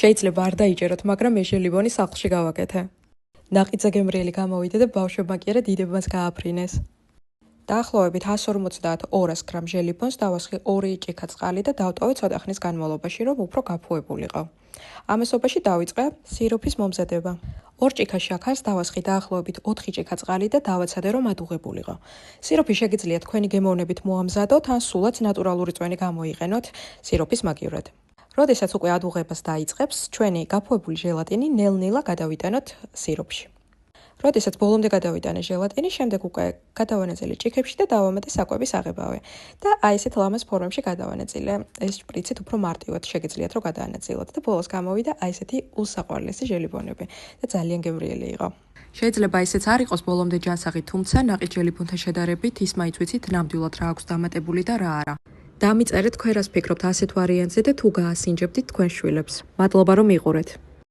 შეიძლება არ დაიჭეროთ, მაგრამ მე ჟელიბონი სახლში გავაკეთე. ნაყიდზე გემრიელი გამოვიდა და ბავშვებმა კი არა დიდებმაც გააფრინეს. დაახლოებით 150-200 გრამ ჟელიბონს დავასხი 2 ჭიქა წყალი და დავტოვე ცოტა ხნის განმავლობაში, რომ უფრო გაფუებულიყო. ამასობაში დავიწყე სიროფის მომზადება. 2 ჭიქა შაქარს დავასხი დაახლოებით 4 ჭიქა წყალი და დავაცადე, რომ ადუღებულიყო. სიროფი შეგიძლიათ თქვენი გემოვნებით მოამზადოთ, ან სულაც ნატურალური წვენი გამოიყენოთ სიროფის მაგივრად. როდესაც უკვე ადუღებას დაიწყებს, ჩვენი გაფუებული ჟელატინი ნელ-ნელა გადავიტანოთ სიროფში. როდესაც ბოლომდე გადავიტანე ჟელატინი, შემდეგ უკვე გადავანაწილე ჭიქებში და დავამატე საკვების აღებავე. და აი ესეთ ლამაზ ფორმებში გადავანაწილე. ეს შპრიცით უფრო მარტივად შეგიძლიათ რომ გადაანაწილოთ და ბოლოს გამოვიდა აი ესეთი უსაყვარლესი ჟელიბონები და ძალიან გემრიელი იყო. შეიძლება ისეც არ იყოს ბოლომდე ჯანსაღი, თუმცა ნაყიდ ჟელიბონთან შედარებით ის მაინც ვიცით ნამდვილად რა აქვს დამატებული და რა არა. დამიწერეთ თქვენ რას ფიქრობთ ასეთ ვარიანტზე და თუ გაასინჯებდით თქვენ შვილებს. მადლობა რომ მიყურეთ.